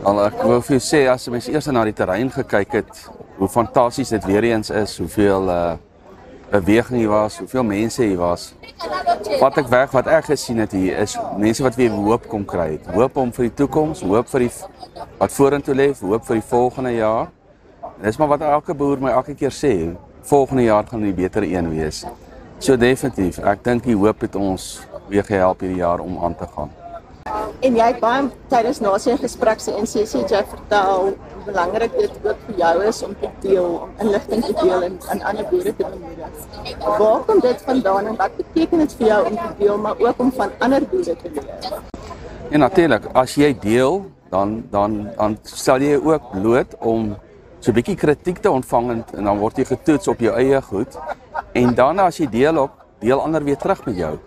Ek wil vir jou sê, as mens eers na die terrein gekyk het, hoe fantasties dit weer eens is, hoeveel beweging hier was, hoeveel mense hier was. Wat ek weg, wat ek gesien het hier, is mense wat weer hoop kom kry het. Hoop om vir die toekoms, hoop vir die wat vorentoe lê, hoop vir die volgende jaar. Dis maar wat elke boer my elke keer sê, volgende jaar gaan die beter een wees. So definitief, ek dink die hoop het ons weer gehelp hierdie jaar om aan te gaan. En jy het baie tydens na sy gesprek en sessie het jy vertel hoe belangrik dit ook vir jou is om te deel, om inligting te deel en aan ander boere te bemoedig. Waar kom dit vandaan en wat beteken dit vir jou om te deel, maar ook om van ander boere te leer? Ja, natuurlijk, as jy deel, dan stel jy ook bloot om so 'n bietjie kritiek te ontvang en dan word jy getoets op jou eie goed. En dan as jy deel ander weer terug met jou.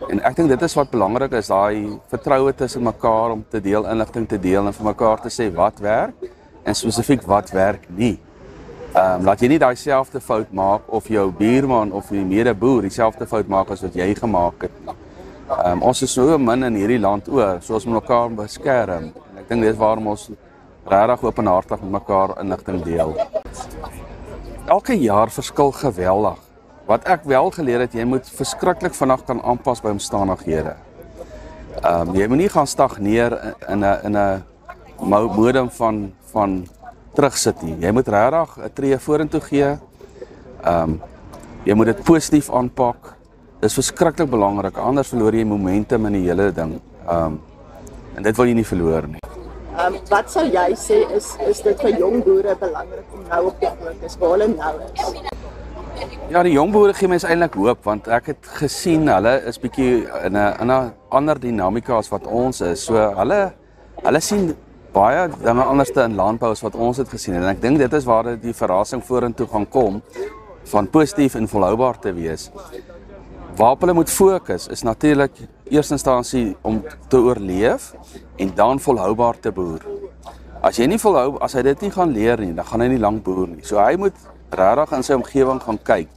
En ek dink dit is wat belangrik is, daai vertroue tussen mekaar om te deel, inligting te deel en vir mekaar te sê wat werk en spesifiek wat werk nie. Laat jy nie daai selfde fout maak of jou buurman of die medeboer dieselfde fout maak as wat jy gemaak het. Ons is so min in hierdie land oor, so ons moet mekaar beskerm. En ek dink dit is waarom ons regtig openhartig met mekaar inligting deel. Elke jaar verskil geweldig. Wat ek wel geleer het, jy moet verskriklik vinnig kan aanpas by omstandighede. Jy moet nie gaan stagneer in 'n modum van terugsit nie. Jy moet regtig 'n tree vorentoe gee. Jy moet dit positief aanpak. Dis verskriklik belangrik, anders verloor jy momentum in die hele ding. En dit wil jy nie verloor nie. Wat sou jy sê is dit vir jong boere belangrik om nou op te fokus waar hulle nou is? Ja, die jong boere gee mens eintlik hoop, want ek het gesien hulle is bietjie in 'n ander dinamika as wat ons is. So hulle sien baie dinge anders in landbou as wat ons het gesien en ek dink dit is waar die verrassing vorentoe gaan kom van positief en volhoubaar te wees. Waarop hulle moet fokus is natuurlik eers instansie om te oorleef en dan volhoubaar te boer. As hy dit nie gaan leer nie, dan gaan hy nie lank boer nie. So hy moet regtig in sy omgewing gaan kyk.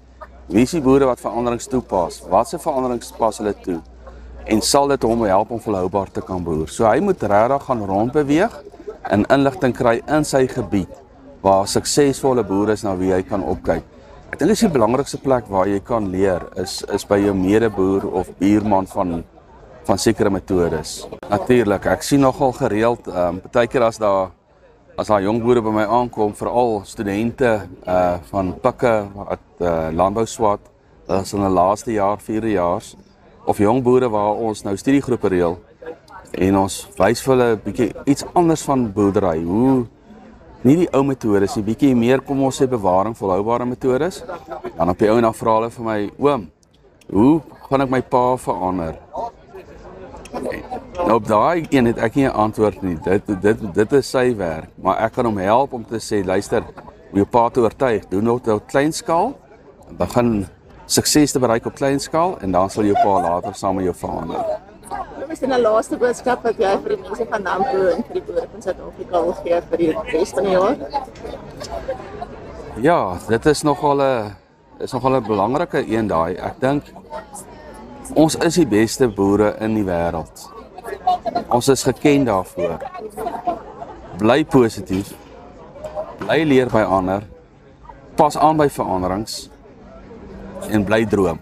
Wie is die boere wat veranderings toepas? Wat se veranderings pas hulle toe? En sal dit hom help om volhoubaar te kan boer? So hy moet regtig gaan rondbeweeg en inligting kry in sy gebied waar suksesvolle boere is na wie hy kan opkyk. Ek dink dis die belangrikste plek waar jy kan leer is by jou medeboer of buurman van sekere metodes. Natuurlik, ek sien nogal gereeld, baie keer as daar jong boere by my aankom, veral studente van pikke wat landbou swat, dat is in die laaste jaar, 4 jaars, of jong boere waar ons nou studiegroepe reël en ons wys vir hulle 'n bietjie iets anders van boerdery. Nie die ou metodes, 'n bietjie meer kom ons sê bewaring, volhoubare metodes. Dan op die ou en dan vra hulle vir my, oom, hoe gaan ek my pa verander? Nou op daai een het ek nie 'n antwoord nie. Dit is sy werk, maar ek kan hom help om te sê, luister, om jou pa te oortuig, doen dit op klein skaal, begin sukses te bereik op klein skaal en dan sal jou pa later saam met jou verander. Wat is 'n laaste boodskap wat jy vir die mense van Nampo en vir die boere van Suid-Afrika wil gee vir die res van die jaar? Ja, dit is nogal 'n belangrike een daai. Ek dink ons is die beste boere in die wêreld. Ons is geken daarvoor. Bly positief. Bly leer by ander. Pas aan by veranderings en bly droom.